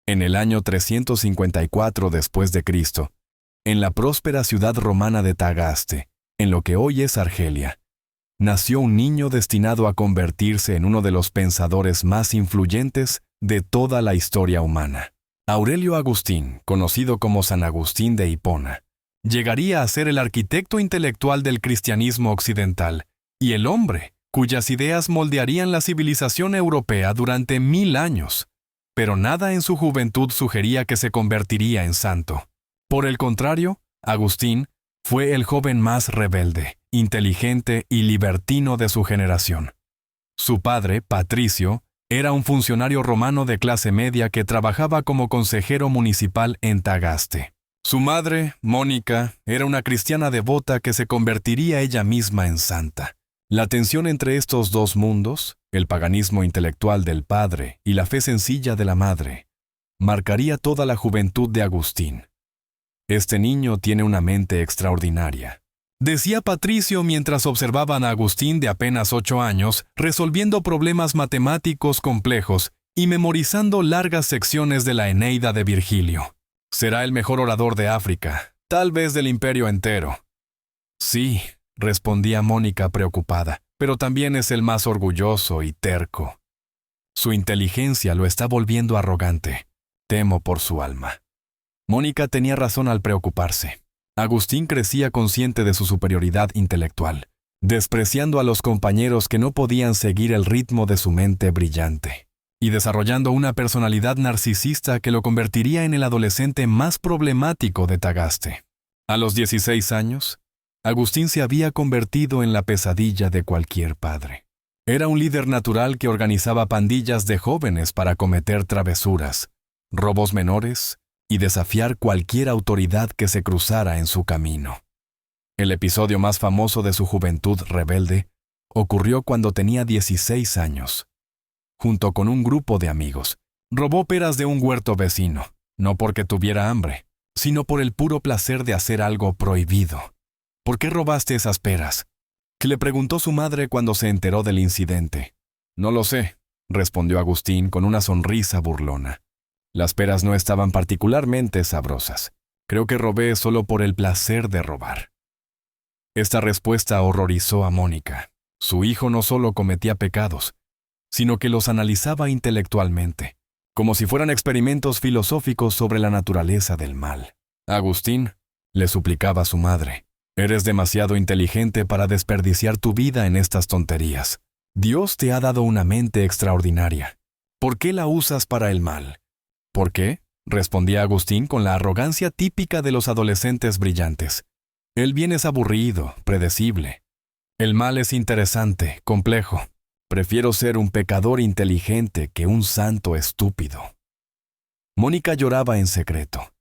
En el año 354 después de Cristo, en la próspera ciudad romana de Tagaste, en lo que hoy es Argelia, nació un niño destinado a convertirse en uno de los pensadores más influyentes de toda la historia humana. Aurelio Agustín, conocido como San Agustín de Hipona, llegaría a ser el arquitecto intelectual del cristianismo occidental y el hombre cuyas ideas moldearían la civilización europea durante 1000 años. Pero nada en su juventud sugería que se convertiría en santo. Por el contrario, Agustín fue el joven más rebelde, inteligente y libertino de su generación. Su padre, Patricio, era un funcionario romano de clase media que trabajaba como consejero municipal en Tagaste. Su madre, Mónica, era una cristiana devota que se convertiría ella misma en santa. La tensión entre estos dos mundos, el paganismo intelectual del padre y la fe sencilla de la madre, marcaría toda la juventud de Agustín. Este niño tiene una mente extraordinaria, decía Patricio mientras observaban a Agustín de apenas 8 años resolviendo problemas matemáticos complejos y memorizando largas secciones de la Eneida de Virgilio. Será el mejor orador de África, tal vez del imperio entero. Sí, respondía Mónica preocupada, pero también es el más orgulloso y terco. Su inteligencia lo está volviendo arrogante. Temo por su alma. Mónica tenía razón al preocuparse. Agustín crecía consciente de su superioridad intelectual, despreciando a los compañeros que no podían seguir el ritmo de su mente brillante, y desarrollando una personalidad narcisista que lo convertiría en el adolescente más problemático de Tagaste. A los 16 años, Agustín se había convertido en la pesadilla de cualquier padre. Era un líder natural que organizaba pandillas de jóvenes para cometer travesuras, robos menores y desafiar cualquier autoridad que se cruzara en su camino. El episodio más famoso de su juventud rebelde ocurrió cuando tenía 16 años. Junto con un grupo de amigos, robó peras de un huerto vecino, no porque tuviera hambre, sino por el puro placer de hacer algo prohibido. ¿Por qué robaste esas peras?, que le preguntó su madre cuando se enteró del incidente. No lo sé, respondió Agustín con una sonrisa burlona. Las peras no estaban particularmente sabrosas. Creo que robé solo por el placer de robar. Esta respuesta horrorizó a Mónica. Su hijo no solo cometía pecados, sino que los analizaba intelectualmente, como si fueran experimentos filosóficos sobre la naturaleza del mal. Agustín, le suplicaba a su madre, eres demasiado inteligente para desperdiciar tu vida en estas tonterías. Dios te ha dado una mente extraordinaria. ¿Por qué la usas para el mal? ¿Por qué?, respondía Agustín con la arrogancia típica de los adolescentes brillantes. El bien es aburrido, predecible. El mal es interesante, complejo. Prefiero ser un pecador inteligente que un santo estúpido. Mónica lloraba en secreto,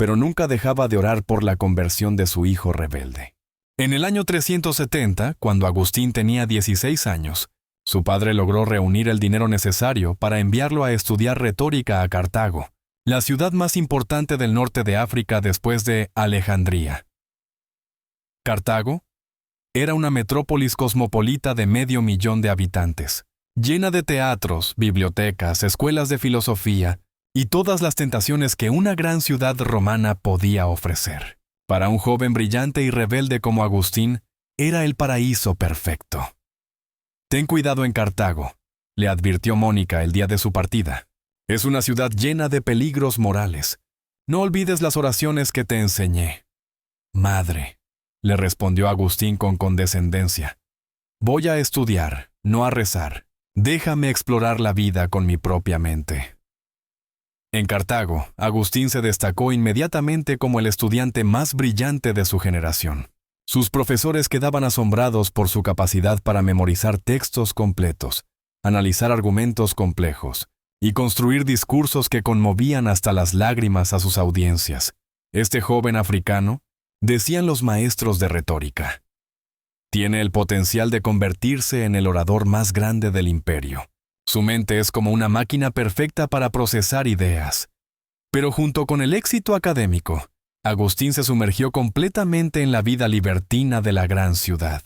pero nunca dejaba de orar por la conversión de su hijo rebelde. En el año 370, cuando Agustín tenía 16 años, su padre logró reunir el dinero necesario para enviarlo a estudiar retórica a Cartago, la ciudad más importante del norte de África después de Alejandría. Cartago era una metrópolis cosmopolita de 500,000 de habitantes, llena de teatros, bibliotecas, escuelas de filosofía y todas las tentaciones que una gran ciudad romana podía ofrecer. Para un joven brillante y rebelde como Agustín, era el paraíso perfecto. Ten cuidado en Cartago, le advirtió Mónica el día de su partida. Es una ciudad llena de peligros morales. No olvides las oraciones que te enseñé. Madre, le respondió Agustín con condescendencia. Voy a estudiar, no a rezar. Déjame explorar la vida con mi propia mente. En Cartago, Agustín se destacó inmediatamente como el estudiante más brillante de su generación. Sus profesores quedaban asombrados por su capacidad para memorizar textos completos, analizar argumentos complejos y construir discursos que conmovían hasta las lágrimas a sus audiencias. Este joven africano, decían los maestros de retórica, tiene el potencial de convertirse en el orador más grande del imperio. Su mente es como una máquina perfecta para procesar ideas. Pero junto con el éxito académico, Agustín se sumergió completamente en la vida libertina de la gran ciudad.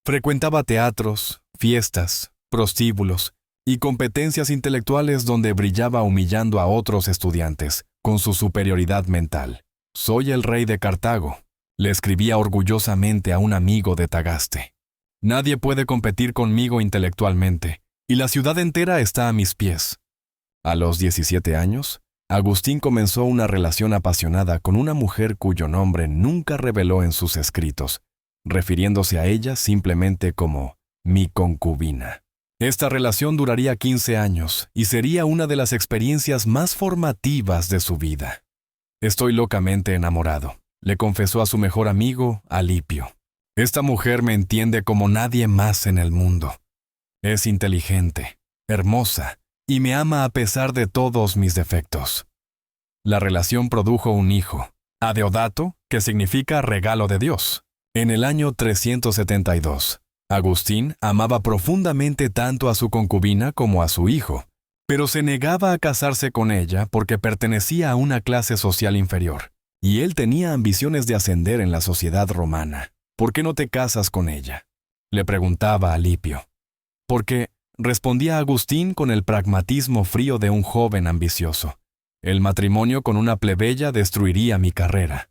Frecuentaba teatros, fiestas, prostíbulos y competencias intelectuales donde brillaba humillando a otros estudiantes, con su superioridad mental. «Soy el rey de Cartago», le escribía orgullosamente a un amigo de Tagaste. «Nadie puede competir conmigo intelectualmente, y la ciudad entera está a mis pies». A los 17 años, Agustín comenzó una relación apasionada con una mujer cuyo nombre nunca reveló en sus escritos, refiriéndose a ella simplemente como «mi concubina». Esta relación duraría 15 años y sería una de las experiencias más formativas de su vida. «Estoy locamente enamorado», le confesó a su mejor amigo, Alipio. «Esta mujer me entiende como nadie más en el mundo. Es inteligente, hermosa, y me ama a pesar de todos mis defectos». La relación produjo un hijo, Adeodato, que significa regalo de Dios. En el año 372, Agustín amaba profundamente tanto a su concubina como a su hijo, pero se negaba a casarse con ella porque pertenecía a una clase social inferior, y él tenía ambiciones de ascender en la sociedad romana. «¿Por qué no te casas con ella?», le preguntaba a Alipio. «Porque», respondía Agustín con el pragmatismo frío de un joven ambicioso, «el matrimonio con una plebeya destruiría mi carrera.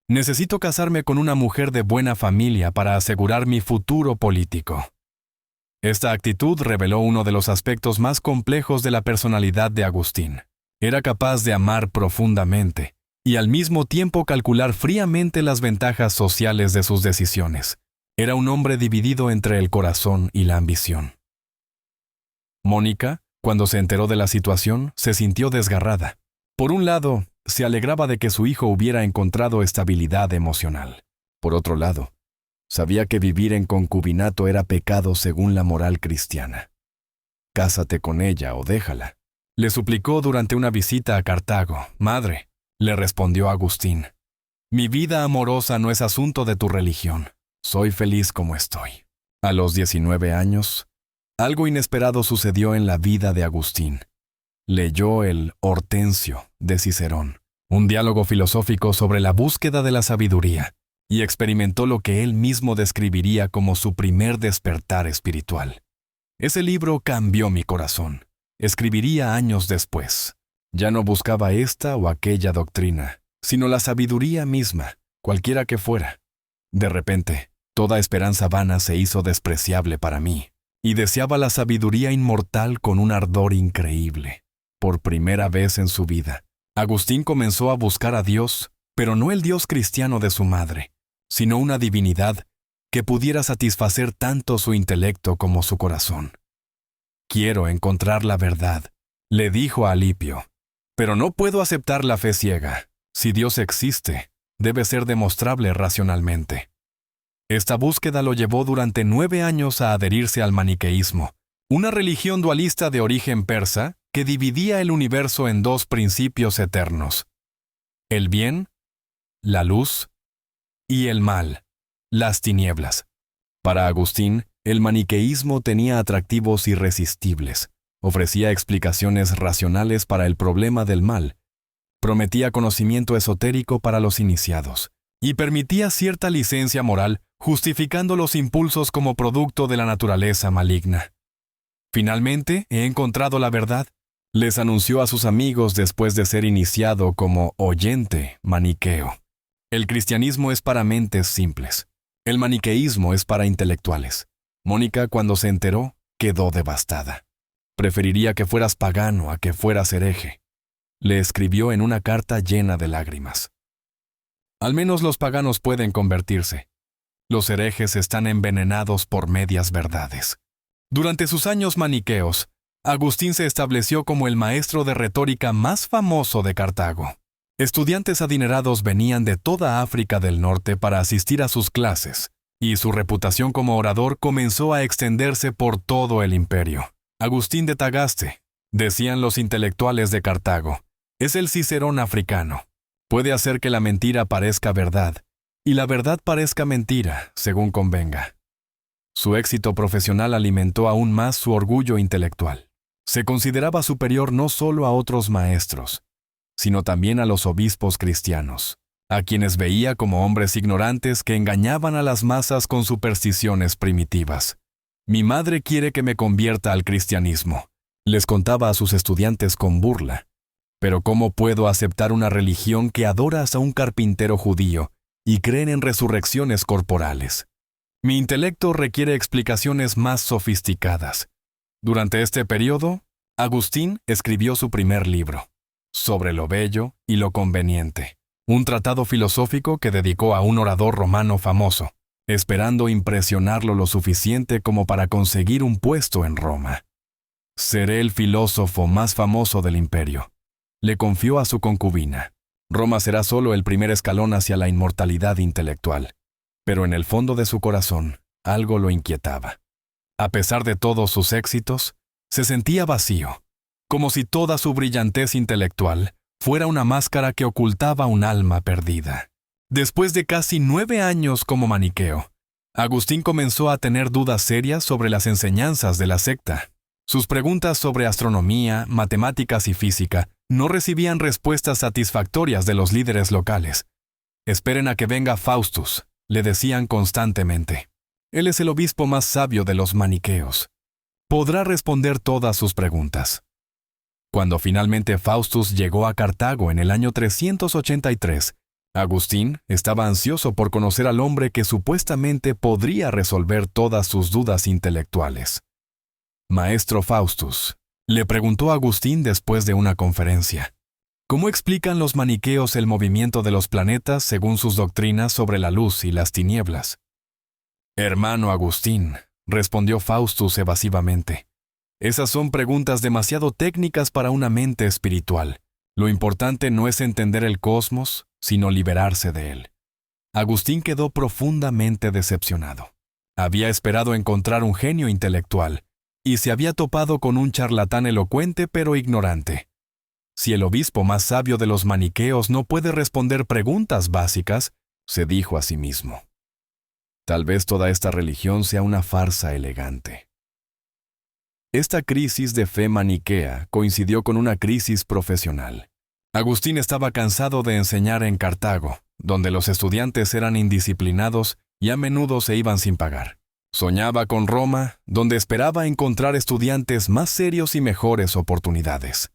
Necesito casarme con una mujer de buena familia para asegurar mi futuro político». Esta actitud reveló uno de los aspectos más complejos de la personalidad de Agustín. Era capaz de amar profundamente y al mismo tiempo calcular fríamente las ventajas sociales de sus decisiones. Era un hombre dividido entre el corazón y la ambición. Mónica, cuando se enteró de la situación, se sintió desgarrada. Por un lado, se alegraba de que su hijo hubiera encontrado estabilidad emocional. Por otro lado, sabía que vivir en concubinato era pecado según la moral cristiana. «Cásate con ella o déjala», le suplicó durante una visita a Cartago. «Madre», le respondió Agustín, «mi vida amorosa no es asunto de tu religión. Soy feliz como estoy». A los 19 años, algo inesperado sucedió en la vida de Agustín. Leyó el Hortensio de Cicerón, un diálogo filosófico sobre la búsqueda de la sabiduría, y experimentó lo que él mismo describiría como su primer despertar espiritual. «Ese libro cambió mi corazón», escribiría años después. «Ya no buscaba esta o aquella doctrina, sino la sabiduría misma, cualquiera que fuera. De repente, toda esperanza vana se hizo despreciable para mí, y deseaba la sabiduría inmortal con un ardor increíble». Por primera vez en su vida, Agustín comenzó a buscar a Dios, pero no el Dios cristiano de su madre, sino una divinidad que pudiera satisfacer tanto su intelecto como su corazón. «Quiero encontrar la verdad», le dijo a Alipio, «pero no puedo aceptar la fe ciega. Si Dios existe, debe ser demostrable racionalmente». Esta búsqueda lo llevó durante 9 años a adherirse al maniqueísmo, una religión dualista de origen persa que dividía el universo en 2 principios eternos: el bien, la luz, y el mal, las tinieblas. Para Agustín, el maniqueísmo tenía atractivos irresistibles, ofrecía explicaciones racionales para el problema del mal, prometía conocimiento esotérico para los iniciados, y permitía cierta licencia moral, justificando los impulsos como producto de la naturaleza maligna. «Finalmente, he encontrado la verdad», les anunció a sus amigos después de ser iniciado como oyente maniqueo. «El cristianismo es para mentes simples. El maniqueísmo es para intelectuales». Mónica, cuando se enteró, quedó devastada. «Preferiría que fueras pagano a que fueras hereje», le escribió en una carta llena de lágrimas. «Al menos los paganos pueden convertirse. Los herejes están envenenados por medias verdades». Durante sus años maniqueos, Agustín se estableció como el maestro de retórica más famoso de Cartago. Estudiantes adinerados venían de toda África del Norte para asistir a sus clases, y su reputación como orador comenzó a extenderse por todo el imperio. «Agustín de Tagaste», decían los intelectuales de Cartago, «es el Cicerón africano. Puede hacer que la mentira parezca verdad, y la verdad parezca mentira, según convenga». Su éxito profesional alimentó aún más su orgullo intelectual. Se consideraba superior no solo a otros maestros, sino también a los obispos cristianos, a quienes veía como hombres ignorantes que engañaban a las masas con supersticiones primitivas. Mi madre quiere que me convierta al cristianismo, les contaba a sus estudiantes con burla. Pero ¿cómo puedo aceptar una religión que adora a un carpintero judío y creen en resurrecciones corporales? Mi intelecto requiere explicaciones más sofisticadas. Durante este periodo, Agustín escribió su primer libro, Sobre lo bello y lo conveniente, un tratado filosófico que dedicó a un orador romano famoso, esperando impresionarlo lo suficiente como para conseguir un puesto en Roma. Seré el filósofo más famoso del imperio, le confió a su concubina. Roma será solo el primer escalón hacia la inmortalidad intelectual. Pero en el fondo de su corazón, algo lo inquietaba. A pesar de todos sus éxitos, se sentía vacío, como si toda su brillantez intelectual fuera una máscara que ocultaba un alma perdida. Después de casi 9 años como maniqueo, Agustín comenzó a tener dudas serias sobre las enseñanzas de la secta. Sus preguntas sobre astronomía, matemáticas y física no recibían respuestas satisfactorias de los líderes locales. «Esperen a que venga Faustus», le decían constantemente. Él es el obispo más sabio de los maniqueos. Podrá responder todas sus preguntas. Cuando finalmente Faustus llegó a Cartago en el año 383, Agustín estaba ansioso por conocer al hombre que supuestamente podría resolver todas sus dudas intelectuales. «Maestro Faustus», le preguntó Agustín después de una conferencia, ¿cómo explican los maniqueos el movimiento de los planetas según sus doctrinas sobre la luz y las tinieblas? «Hermano Agustín», respondió Faustus evasivamente, «esas son preguntas demasiado técnicas para una mente espiritual. Lo importante no es entender el cosmos, sino liberarse de él». Agustín quedó profundamente decepcionado. Había esperado encontrar un genio intelectual, y se había topado con un charlatán elocuente pero ignorante. Si el obispo más sabio de los maniqueos no puede responder preguntas básicas, se dijo a sí mismo, tal vez toda esta religión sea una farsa elegante. Esta crisis de fe maniquea coincidió con una crisis profesional. Agustín estaba cansado de enseñar en Cartago, donde los estudiantes eran indisciplinados y a menudo se iban sin pagar. Soñaba con Roma, donde esperaba encontrar estudiantes más serios y mejores oportunidades.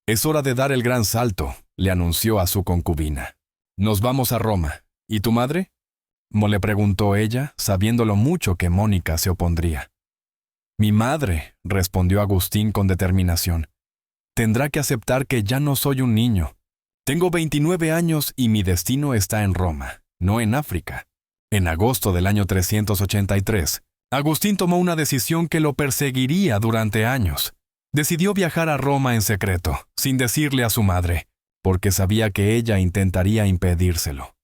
«Es hora de dar el gran salto», le anunció a su concubina. «Nos vamos a Roma. ¿Y tu madre?», le preguntó ella, sabiendo lo mucho que Mónica se opondría. «Mi madre», respondió Agustín con determinación, «tendrá que aceptar que ya no soy un niño. Tengo 29 años y mi destino está en Roma, no en África». En agosto del año 383, Agustín tomó una decisión que lo perseguiría durante años. Decidió viajar a Roma en secreto, sin decirle a su madre, porque sabía que ella intentaría impedírselo.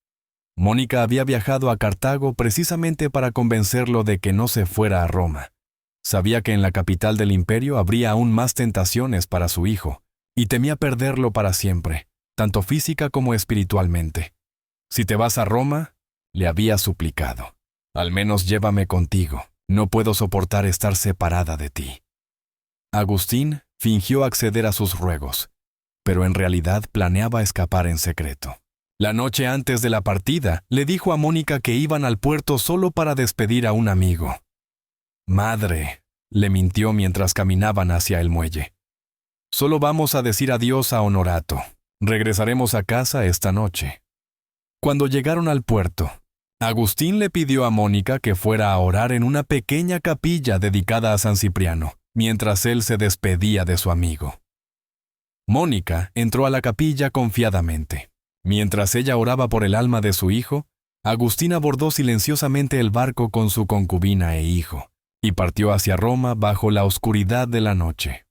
Mónica había viajado a Cartago precisamente para convencerlo de que no se fuera a Roma. Sabía que en la capital del imperio habría aún más tentaciones para su hijo, y temía perderlo para siempre, tanto física como espiritualmente. «Si te vas a Roma», le había suplicado, «al menos llévame contigo. No puedo soportar estar separada de ti». Agustín fingió acceder a sus ruegos, pero en realidad planeaba escapar en secreto. La noche antes de la partida, le dijo a Mónica que iban al puerto solo para despedir a un amigo. «Madre», le mintió mientras caminaban hacia el muelle, «solo vamos a decir adiós a Honorato. Regresaremos a casa esta noche». Cuando llegaron al puerto, Agustín le pidió a Mónica que fuera a orar en una pequeña capilla dedicada a San Cipriano, mientras él se despedía de su amigo. Mónica entró a la capilla confiadamente. Mientras ella oraba por el alma de su hijo, Agustín abordó silenciosamente el barco con su concubina e hijo, y partió hacia Roma bajo la oscuridad de la noche.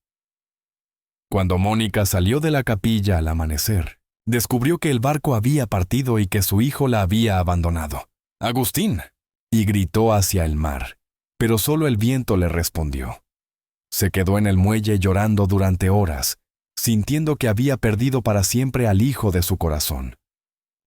Cuando Mónica salió de la capilla al amanecer, descubrió que el barco había partido y que su hijo la había abandonado. «¡Agustín!», y gritó hacia el mar, pero solo el viento le respondió. Se quedó en el muelle llorando durante horas, sintiendo que había perdido para siempre al hijo de su corazón.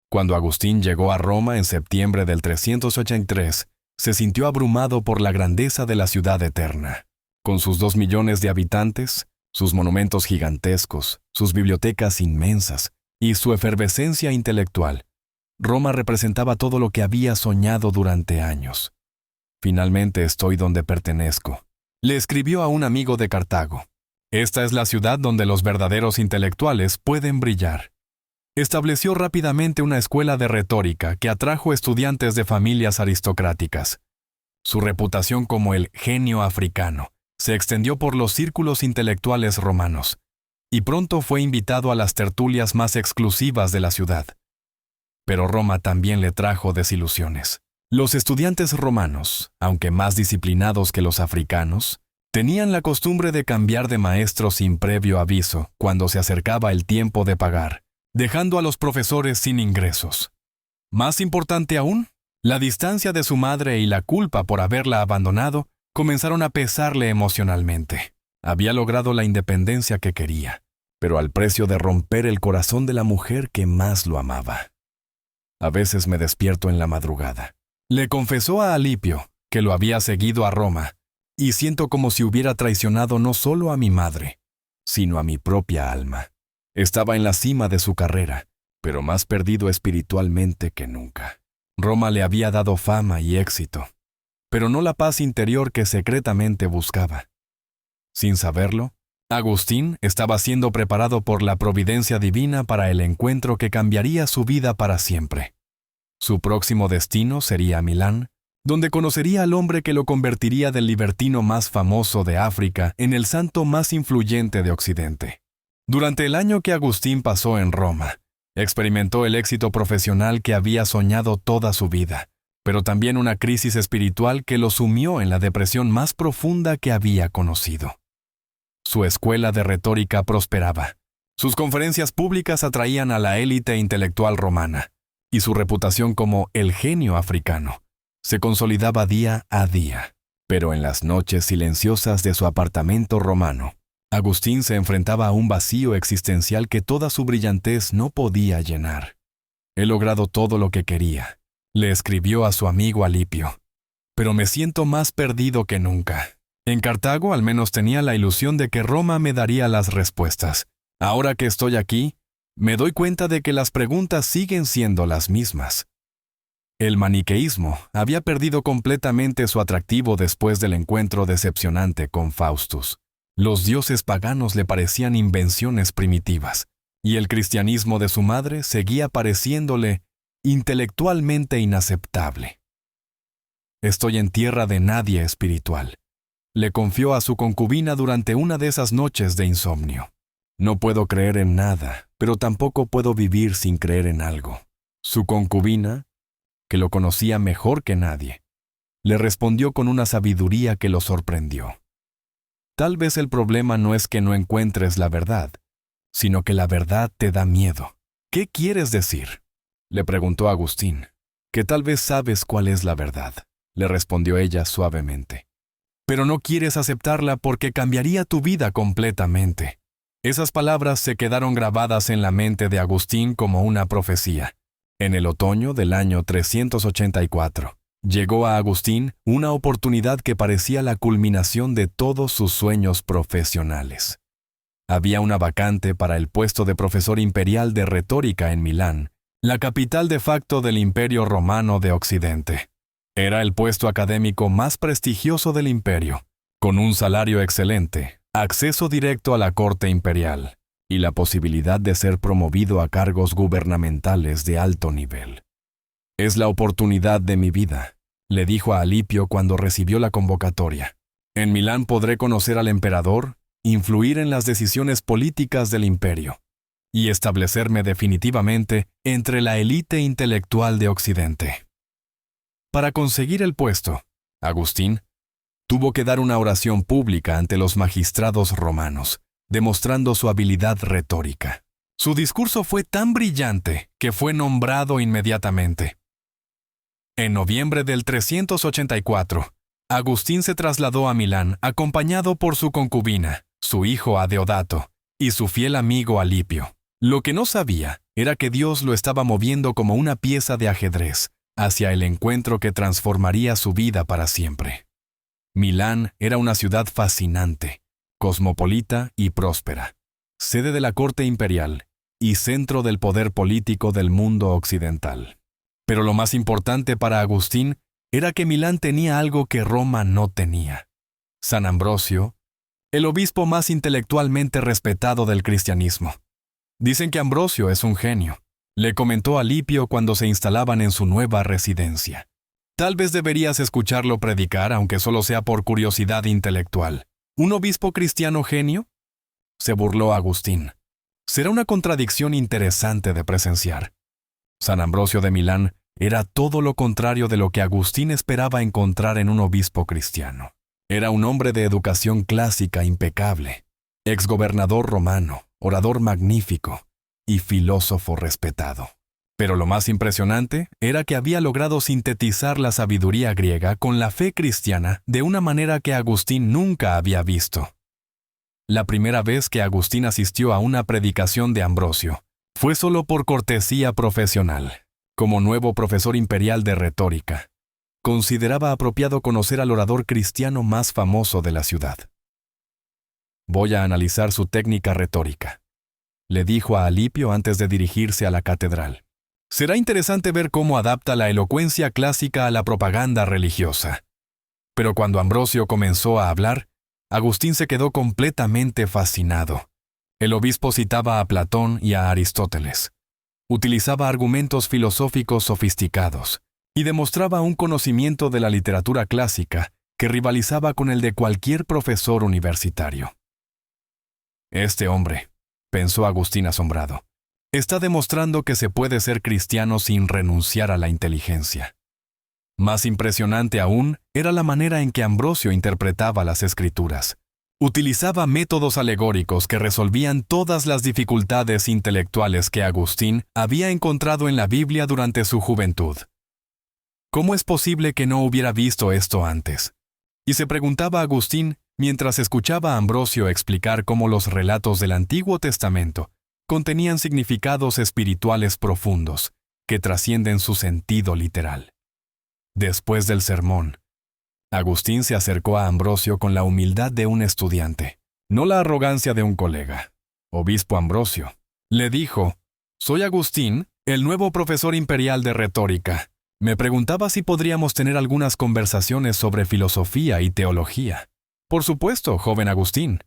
Cuando Agustín llegó a Roma en septiembre del 383, se sintió abrumado por la grandeza de la ciudad eterna. Con sus 2 millones de habitantes, sus monumentos gigantescos, sus bibliotecas inmensas y su efervescencia intelectual, Roma representaba todo lo que había soñado durante años. Finalmente estoy donde pertenezco. Le escribió a un amigo de Cartago. Esta es la ciudad donde los verdaderos intelectuales pueden brillar. Estableció rápidamente una escuela de retórica que atrajo estudiantes de familias aristocráticas. Su reputación como el genio africano se extendió por los círculos intelectuales romanos, y pronto fue invitado a las tertulias más exclusivas de la ciudad. Pero Roma también le trajo desilusiones. Los estudiantes romanos, aunque más disciplinados que los africanos, tenían la costumbre de cambiar de maestro sin previo aviso cuando se acercaba el tiempo de pagar, dejando a los profesores sin ingresos. Más importante aún, la distancia de su madre y la culpa por haberla abandonado comenzaron a pesarle emocionalmente. Había logrado la independencia que quería, pero al precio de romper el corazón de la mujer que más lo amaba. A veces me despierto en la madrugada. Le confesó a Alipio que lo había seguido a Roma, y siento como si hubiera traicionado no solo a mi madre, sino a mi propia alma. Estaba en la cima de su carrera, pero más perdido espiritualmente que nunca. Roma le había dado fama y éxito, pero no la paz interior que secretamente buscaba. Sin saberlo, Agustín estaba siendo preparado por la providencia divina para el encuentro que cambiaría su vida para siempre. Su próximo destino sería Milán, donde conocería al hombre que lo convertiría del libertino más famoso de África en el santo más influyente de Occidente. Durante el año que Agustín pasó en Roma, experimentó el éxito profesional que había soñado toda su vida, pero también una crisis espiritual que lo sumió en la depresión más profunda que había conocido. Su escuela de retórica prosperaba. Sus conferencias públicas atraían a la élite intelectual romana, y su reputación como el genio africano se consolidaba día a día. Pero en las noches silenciosas de su apartamento romano, Agustín se enfrentaba a un vacío existencial que toda su brillantez no podía llenar. «He logrado todo lo que quería», le escribió a su amigo Alipio, «pero me siento más perdido que nunca. En Cartago al menos tenía la ilusión de que Roma me daría las respuestas. Ahora que estoy aquí, me doy cuenta de que las preguntas siguen siendo las mismas». El maniqueísmo había perdido completamente su atractivo después del encuentro decepcionante con Faustus. Los dioses paganos le parecían invenciones primitivas, y el cristianismo de su madre seguía pareciéndole intelectualmente inaceptable. «Estoy en tierra de nadie espiritual», le confió a su concubina durante una de esas noches de insomnio. «No puedo creer en nada, pero tampoco puedo vivir sin creer en algo». Su concubina, que lo conocía mejor que nadie, le respondió con una sabiduría que lo sorprendió. «Tal vez el problema no es que no encuentres la verdad, sino que la verdad te da miedo». «¿Qué quieres decir?», le preguntó Agustín. «Que tal vez sabes cuál es la verdad», le respondió ella suavemente. «Pero no quieres aceptarla porque cambiaría tu vida completamente». Esas palabras se quedaron grabadas en la mente de Agustín como una profecía. En el otoño del año 384, llegó a Agustín una oportunidad que parecía la culminación de todos sus sueños profesionales. Había una vacante para el puesto de profesor imperial de retórica en Milán, la capital de facto del Imperio Romano de Occidente. Era el puesto académico más prestigioso del imperio, con un salario excelente, acceso directo a la corte imperial y la posibilidad de ser promovido a cargos gubernamentales de alto nivel. «Es la oportunidad de mi vida», le dijo a Alipio cuando recibió la convocatoria. «En Milán podré conocer al emperador, influir en las decisiones políticas del imperio y establecerme definitivamente entre la élite intelectual de Occidente». Para conseguir el puesto, Agustín tuvo que dar una oración pública ante los magistrados romanos, demostrando su habilidad retórica. Su discurso fue tan brillante que fue nombrado inmediatamente. En noviembre del 384, Agustín se trasladó a Milán acompañado por su concubina, su hijo Adeodato, y su fiel amigo Alipio. Lo que no sabía era que Dios lo estaba moviendo como una pieza de ajedrez hacia el encuentro que transformaría su vida para siempre. Milán era una ciudad fascinante, cosmopolita y próspera, sede de la corte imperial y centro del poder político del mundo occidental. Pero lo más importante para Agustín era que Milán tenía algo que Roma no tenía. San Ambrosio, el obispo más intelectualmente respetado del cristianismo. Dicen que Ambrosio es un genio, le comentó a Lipio cuando se instalaban en su nueva residencia. Tal vez deberías escucharlo predicar, aunque solo sea por curiosidad intelectual. ¿Un obispo cristiano genio? Se burló Agustín. Será una contradicción interesante de presenciar. San Ambrosio de Milán era todo lo contrario de lo que Agustín esperaba encontrar en un obispo cristiano. Era un hombre de educación clásica impecable, exgobernador romano, orador magnífico y filósofo respetado. Pero lo más impresionante era que había logrado sintetizar la sabiduría griega con la fe cristiana de una manera que Agustín nunca había visto. La primera vez que Agustín asistió a una predicación de Ambrosio fue solo por cortesía profesional, como nuevo profesor imperial de retórica. Consideraba apropiado conocer al orador cristiano más famoso de la ciudad. «Voy a analizar su técnica retórica», le dijo a Alipio antes de dirigirse a la catedral. «Será interesante ver cómo adapta la elocuencia clásica a la propaganda religiosa». Pero cuando Ambrosio comenzó a hablar, Agustín se quedó completamente fascinado. El obispo citaba a Platón y a Aristóteles. Utilizaba argumentos filosóficos sofisticados y demostraba un conocimiento de la literatura clásica que rivalizaba con el de cualquier profesor universitario. «Este hombre», pensó Agustín asombrado, «está demostrando que se puede ser cristiano sin renunciar a la inteligencia». Más impresionante aún era la manera en que Ambrosio interpretaba las Escrituras. Utilizaba métodos alegóricos que resolvían todas las dificultades intelectuales que Agustín había encontrado en la Biblia durante su juventud. ¿Cómo es posible que no hubiera visto esto antes? Y se preguntaba Agustín mientras escuchaba a Ambrosio explicar cómo los relatos del Antiguo Testamento contenían significados espirituales profundos que trascienden su sentido literal. Después del sermón, Agustín se acercó a Ambrosio con la humildad de un estudiante, no la arrogancia de un colega. «Obispo Ambrosio», le dijo, «soy Agustín, el nuevo profesor imperial de retórica. Me preguntaba si podríamos tener algunas conversaciones sobre filosofía y teología». «Por supuesto, joven Agustín»,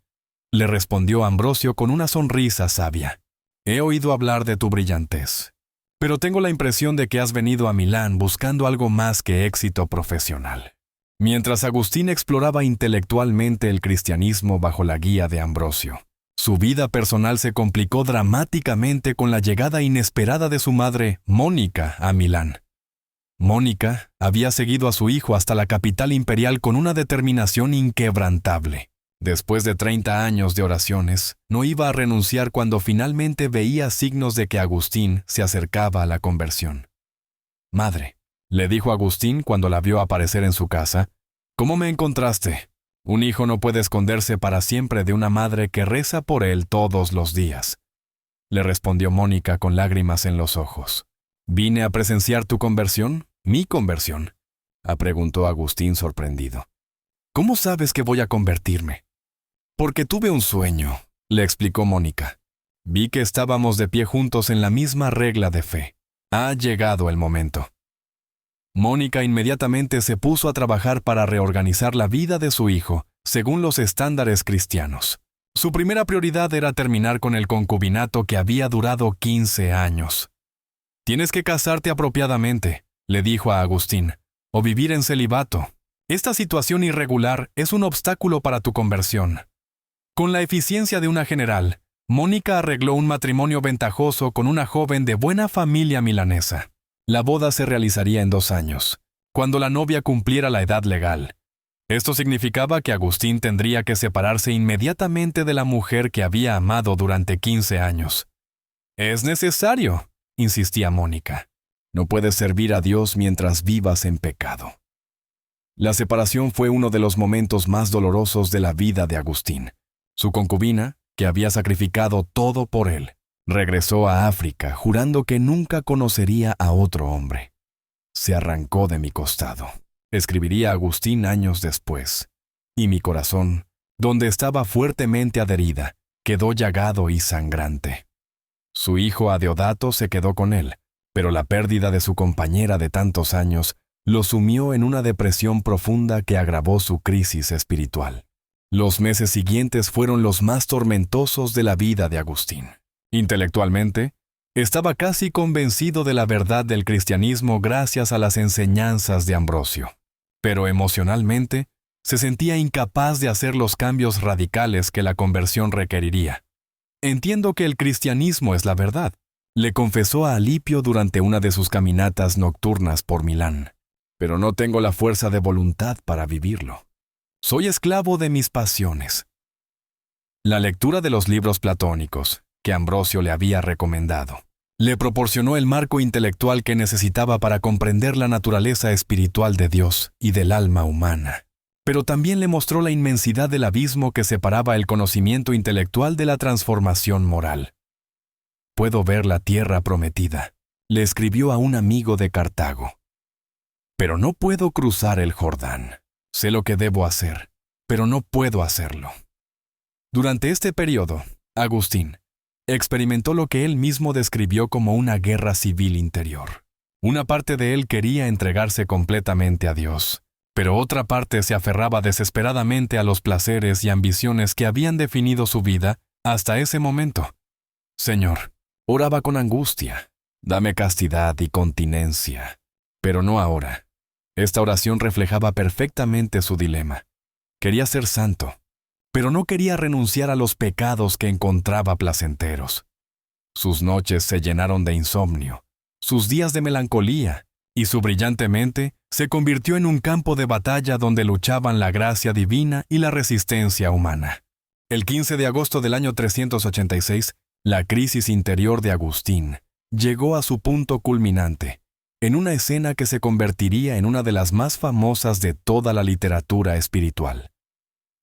le respondió Ambrosio con una sonrisa sabia. «He oído hablar de tu brillantez, pero tengo la impresión de que has venido a Milán buscando algo más que éxito profesional». Mientras Agustín exploraba intelectualmente el cristianismo bajo la guía de Ambrosio, su vida personal se complicó dramáticamente con la llegada inesperada de su madre, Mónica, a Milán. Mónica había seguido a su hijo hasta la capital imperial con una determinación inquebrantable. Después de 30 años de oraciones, no iba a renunciar cuando finalmente veía signos de que Agustín se acercaba a la conversión. «Madre», le dijo Agustín cuando la vio aparecer en su casa, «¿cómo me encontraste? Un hijo no puede esconderse para siempre de una madre que reza por él todos los días». Le respondió Mónica con lágrimas en los ojos. «¿Vine a presenciar tu conversión? ¿Mi conversión?», preguntó Agustín sorprendido. «¿Cómo sabes que voy a convertirme?». «Porque tuve un sueño», le explicó Mónica. «Vi que estábamos de pie juntos en la misma regla de fe. Ha llegado el momento». Mónica inmediatamente se puso a trabajar para reorganizar la vida de su hijo, según los estándares cristianos. Su primera prioridad era terminar con el concubinato que había durado 15 años. «Tienes que casarte apropiadamente», le dijo a Agustín, «o vivir en celibato. Esta situación irregular es un obstáculo para tu conversión». Con la eficiencia de una general, Mónica arregló un matrimonio ventajoso con una joven de buena familia milanesa. La boda se realizaría en 2 años, cuando la novia cumpliera la edad legal. Esto significaba que Agustín tendría que separarse inmediatamente de la mujer que había amado durante 15 años. «Es necesario», insistía Mónica. «No puedes servir a Dios mientras vivas en pecado». La separación fue uno de los momentos más dolorosos de la vida de Agustín. Su concubina, que había sacrificado todo por él, regresó a África jurando que nunca conocería a otro hombre. «Se arrancó de mi costado», escribiría Agustín años después, «y mi corazón, donde estaba fuertemente adherida, quedó llagado y sangrante». Su hijo Adeodato se quedó con él, pero la pérdida de su compañera de tantos años lo sumió en una depresión profunda que agravó su crisis espiritual. Los meses siguientes fueron los más tormentosos de la vida de Agustín. Intelectualmente, estaba casi convencido de la verdad del cristianismo gracias a las enseñanzas de Ambrosio. Pero emocionalmente, se sentía incapaz de hacer los cambios radicales que la conversión requeriría. Entiendo que el cristianismo es la verdad, le confesó a Alipio durante una de sus caminatas nocturnas por Milán. Pero no tengo la fuerza de voluntad para vivirlo. Soy esclavo de mis pasiones. La lectura de los libros platónicos, que Ambrosio le había recomendado, le proporcionó el marco intelectual que necesitaba para comprender la naturaleza espiritual de Dios y del alma humana. Pero también le mostró la inmensidad del abismo que separaba el conocimiento intelectual de la transformación moral. Puedo ver la tierra prometida, le escribió a un amigo de Cartago. Pero no puedo cruzar el Jordán. Sé lo que debo hacer, pero no puedo hacerlo. Durante este periodo, Agustín experimentó lo que él mismo describió como una guerra civil interior. Una parte de él quería entregarse completamente a Dios, pero otra parte se aferraba desesperadamente a los placeres y ambiciones que habían definido su vida hasta ese momento. Señor, oraba con angustia, dame castidad y continencia, pero no ahora. Esta oración reflejaba perfectamente su dilema. Quería ser santo, pero no quería renunciar a los pecados que encontraba placenteros. Sus noches se llenaron de insomnio, sus días de melancolía, y su brillante mente se convirtió en un campo de batalla donde luchaban la gracia divina y la resistencia humana. El 15 de agosto del año 386, la crisis interior de Agustín llegó a su punto culminante, en una escena que se convertiría en una de las más famosas de toda la literatura espiritual.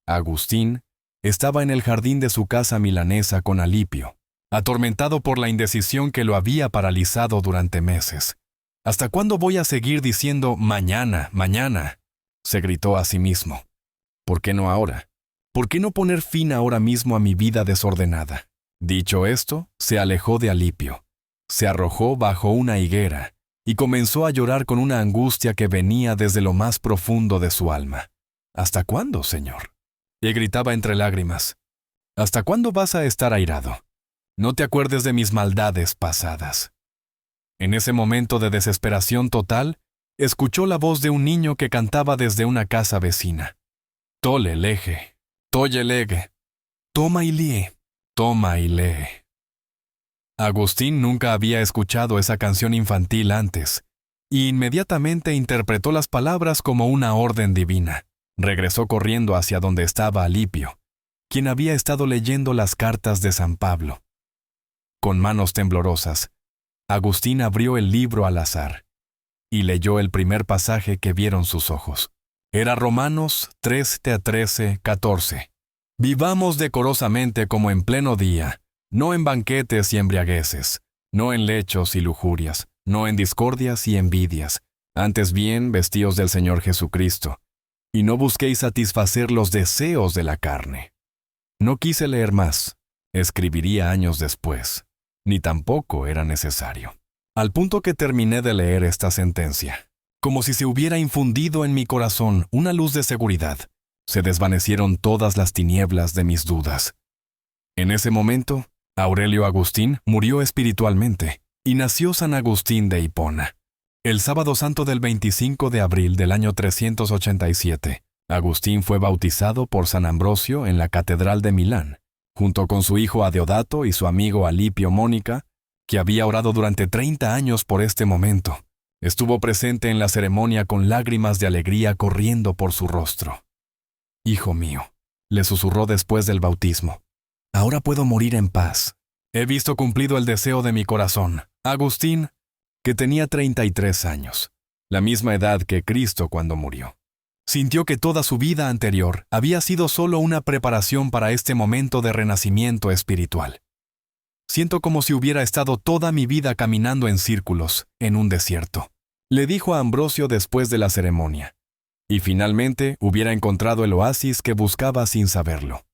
Agustín estaba en el jardín de su casa milanesa con Alipio, atormentado por la indecisión que lo había paralizado durante meses. ¿Hasta cuándo voy a seguir diciendo mañana, mañana?, se gritó a sí mismo. ¿Por qué no ahora? ¿Por qué no poner fin ahora mismo a mi vida desordenada? Dicho esto, se alejó de Alipio, se arrojó bajo una higuera y comenzó a llorar con una angustia que venía desde lo más profundo de su alma. ¿Hasta cuándo, Señor? Y gritaba entre lágrimas. ¿Hasta cuándo vas a estar airado? No te acuerdes de mis maldades pasadas. En ese momento de desesperación total, escuchó la voz de un niño que cantaba desde una casa vecina. Tole lege, toye lege, toma y lie, toma y lee. Agustín nunca había escuchado esa canción infantil antes, y inmediatamente interpretó las palabras como una orden divina. Regresó corriendo hacia donde estaba Alipio, quien había estado leyendo las cartas de San Pablo. Con manos temblorosas, Agustín abrió el libro al azar y leyó el primer pasaje que vieron sus ojos. Era Romanos 13:14. Vivamos decorosamente como en pleno día, no en banquetes y embriagueces, no en lechos y lujurias, no en discordias y envidias, antes bien vestíos del Señor Jesucristo, y no busquéis satisfacer los deseos de la carne. No quise leer más, escribiría años después, ni tampoco era necesario. Al punto que terminé de leer esta sentencia, como si se hubiera infundido en mi corazón una luz de seguridad, se desvanecieron todas las tinieblas de mis dudas. En ese momento, Aurelio Agustín murió espiritualmente y nació San Agustín de Hipona. El sábado santo del 25 de abril del año 387, Agustín fue bautizado por San Ambrosio en la Catedral de Milán, junto con su hijo Adeodato y su amigo Alipio Mónica, que había orado durante 30 años por este momento. Estuvo presente en la ceremonia con lágrimas de alegría corriendo por su rostro. «Hijo mío», le susurró después del bautismo, «ahora puedo morir en paz. He visto cumplido el deseo de mi corazón». Agustín, que tenía 33 años, la misma edad que Cristo cuando murió, sintió que toda su vida anterior había sido solo una preparación para este momento de renacimiento espiritual. Siento como si hubiera estado toda mi vida caminando en círculos, en un desierto, le dijo a Ambrosio después de la ceremonia, y finalmente hubiera encontrado el oasis que buscaba sin saberlo.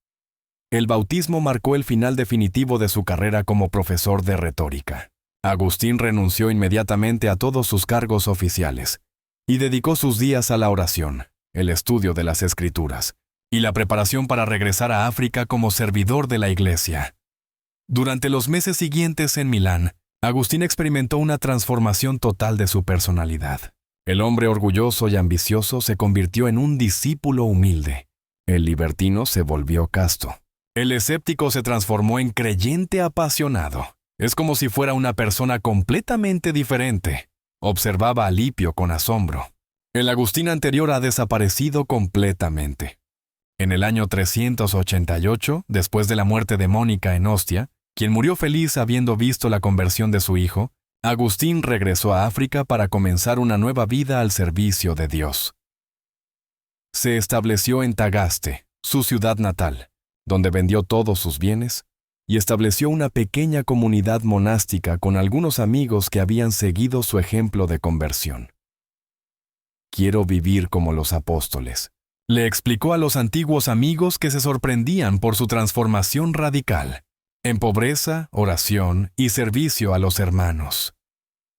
El bautismo marcó el final definitivo de su carrera como profesor de retórica. Agustín renunció inmediatamente a todos sus cargos oficiales y dedicó sus días a la oración, el estudio de las Escrituras y la preparación para regresar a África como servidor de la Iglesia. Durante los meses siguientes en Milán, Agustín experimentó una transformación total de su personalidad. El hombre orgulloso y ambicioso se convirtió en un discípulo humilde. El libertino se volvió casto. El escéptico se transformó en creyente apasionado. Es como si fuera una persona completamente diferente. Observaba a Lipio con asombro. El Agustín anterior ha desaparecido completamente. En el año 388, después de la muerte de Mónica en Ostia, quien murió feliz habiendo visto la conversión de su hijo, Agustín regresó a África para comenzar una nueva vida al servicio de Dios. Se estableció en Tagaste, su ciudad natal, donde vendió todos sus bienes y estableció una pequeña comunidad monástica con algunos amigos que habían seguido su ejemplo de conversión. Quiero vivir como los apóstoles, le explicó a los antiguos amigos que se sorprendían por su transformación radical, en pobreza, oración y servicio a los hermanos.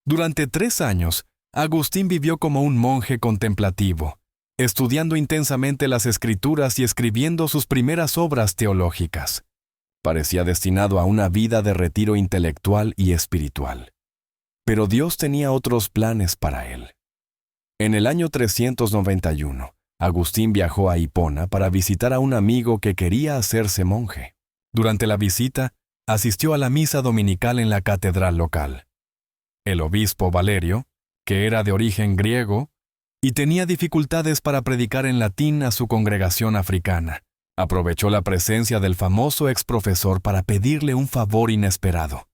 Durante 3 años, Agustín vivió como un monje contemplativo, estudiando intensamente las Escrituras y escribiendo sus primeras obras teológicas. Parecía destinado a una vida de retiro intelectual y espiritual. Pero Dios tenía otros planes para él. En el año 391, Agustín viajó a Hipona para visitar a un amigo que quería hacerse monje. Durante la visita, asistió a la misa dominical en la catedral local. El obispo Valerio, que era de origen griego y tenía dificultades para predicar en latín a su congregación africana, aprovechó la presencia del famoso exprofesor para pedirle un favor inesperado.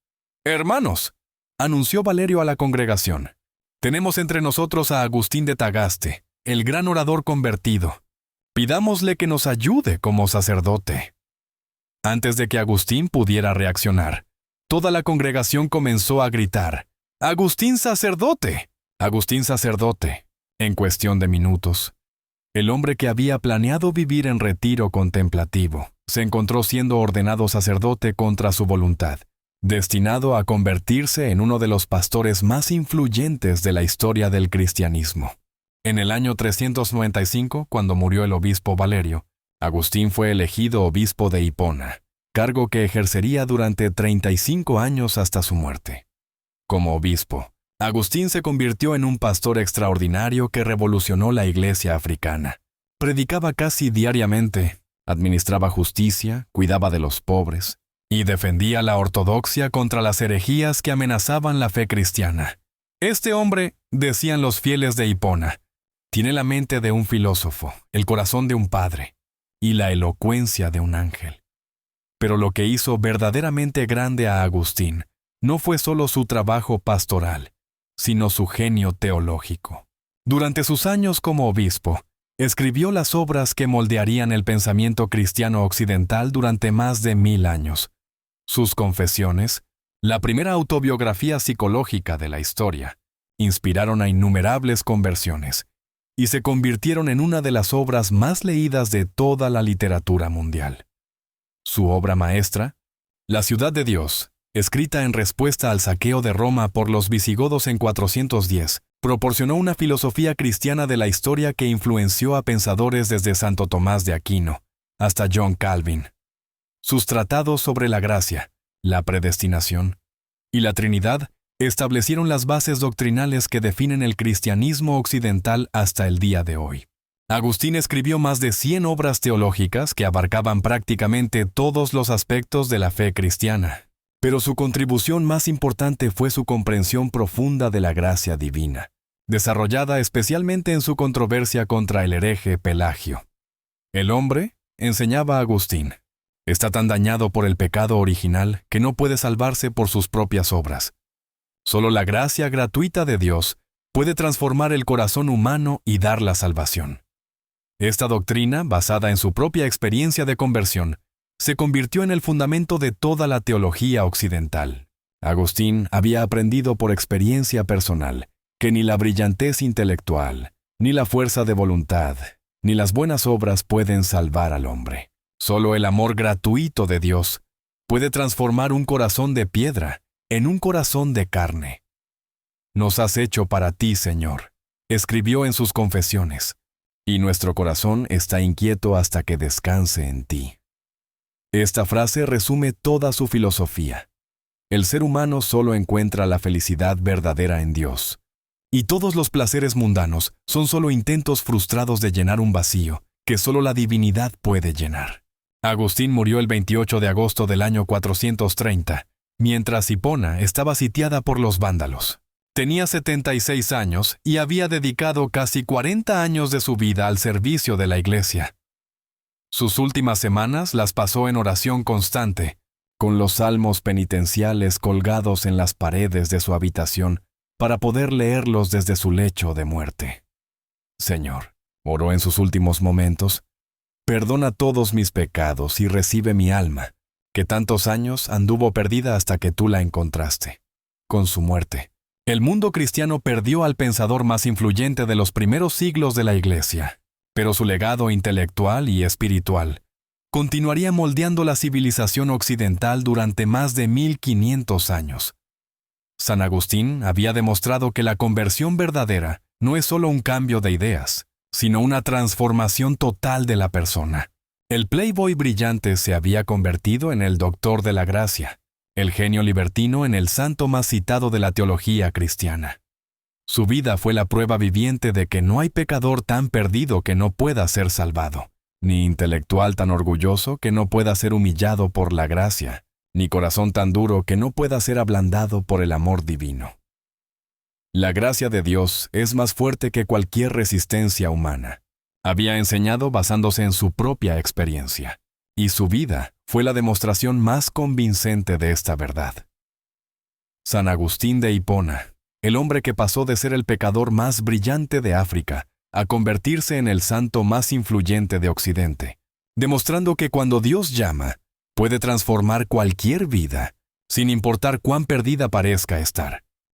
«Hermanos», anunció Valerio a la congregación, «tenemos entre nosotros a Agustín de Tagaste, el gran orador convertido. Pidámosle que nos ayude como sacerdote». Antes de que Agustín pudiera reaccionar, toda la congregación comenzó a gritar, «¡Agustín sacerdote! ¡Agustín sacerdote!». En cuestión de minutos, el hombre que había planeado vivir en retiro contemplativo se encontró siendo ordenado sacerdote contra su voluntad, destinado a convertirse en uno de los pastores más influyentes de la historia del cristianismo. En el año 395, cuando murió el obispo Valerio, Agustín fue elegido obispo de Hipona, cargo que ejercería durante 35 años hasta su muerte. Como obispo, Agustín se convirtió en un pastor extraordinario que revolucionó la iglesia africana. Predicaba casi diariamente, administraba justicia, cuidaba de los pobres y defendía la ortodoxia contra las herejías que amenazaban la fe cristiana. Este hombre, decían los fieles de Hipona, tiene la mente de un filósofo, el corazón de un padre y la elocuencia de un ángel. Pero lo que hizo verdaderamente grande a Agustín no fue solo su trabajo pastoral, sino su genio teológico. Durante sus años como obispo, escribió las obras que moldearían el pensamiento cristiano occidental durante más de 1000 años. Sus confesiones, la primera autobiografía psicológica de la historia, inspiraron a innumerables conversiones y se convirtieron en una de las obras más leídas de toda la literatura mundial. Su obra maestra, La ciudad de Dios, escrita en respuesta al saqueo de Roma por los visigodos en 410, proporcionó una filosofía cristiana de la historia que influenció a pensadores desde Santo Tomás de Aquino hasta John Calvin. Sus tratados sobre la gracia, la predestinación y la Trinidad establecieron las bases doctrinales que definen el cristianismo occidental hasta el día de hoy. Agustín escribió más de 100 obras teológicas que abarcaban prácticamente todos los aspectos de la fe cristiana. Pero su contribución más importante fue su comprensión profunda de la gracia divina, desarrollada especialmente en su controversia contra el hereje Pelagio. El hombre, enseñaba Agustín, está tan dañado por el pecado original que no puede salvarse por sus propias obras. Solo la gracia gratuita de Dios puede transformar el corazón humano y dar la salvación. Esta doctrina, basada en su propia experiencia de conversión, se convirtió en el fundamento de toda la teología occidental. Agustín había aprendido por experiencia personal que ni la brillantez intelectual, ni la fuerza de voluntad, ni las buenas obras pueden salvar al hombre. Solo el amor gratuito de Dios puede transformar un corazón de piedra en un corazón de carne. Nos has hecho para ti, Señor, Escribió en sus confesiones: «Y nuestro corazón está inquieto hasta que descanse en ti». Esta frase resume toda su filosofía. El ser humano solo encuentra la felicidad verdadera en Dios. Y todos los placeres mundanos son solo intentos frustrados de llenar un vacío que solo la divinidad puede llenar. Agustín murió el 28 de agosto del año 430, mientras Hipona estaba sitiada por los vándalos. Tenía 76 años y había dedicado casi 40 años de su vida al servicio de la Iglesia. Sus últimas semanas las pasó en oración constante, con los salmos penitenciales colgados en las paredes de su habitación para poder leerlos desde su lecho de muerte. «Señor», oró en sus últimos momentos, «perdona todos mis pecados y recibe mi alma, que tantos años anduvo perdida hasta que tú la encontraste». Con su muerte, el mundo cristiano perdió al pensador más influyente de los primeros siglos de la Iglesia, pero su legado intelectual y espiritual continuaría moldeando la civilización occidental durante más de 1500 años. San Agustín había demostrado que la conversión verdadera no es solo un cambio de ideas, sino una transformación total de la persona. El playboy brillante se había convertido en el doctor de la gracia, el genio libertino en el santo más citado de la teología cristiana. Su vida fue la prueba viviente de que no hay pecador tan perdido que no pueda ser salvado, ni intelectual tan orgulloso que no pueda ser humillado por la gracia, ni corazón tan duro que no pueda ser ablandado por el amor divino. La gracia de Dios es más fuerte que cualquier resistencia humana. Había enseñado basándose en su propia experiencia, y su vida fue la demostración más convincente de esta verdad. San Agustín de Hipona, el hombre que pasó de ser el pecador más brillante de África a convertirse en el santo más influyente de Occidente, demostrando que cuando Dios llama, puede transformar cualquier vida, sin importar cuán perdida parezca estar.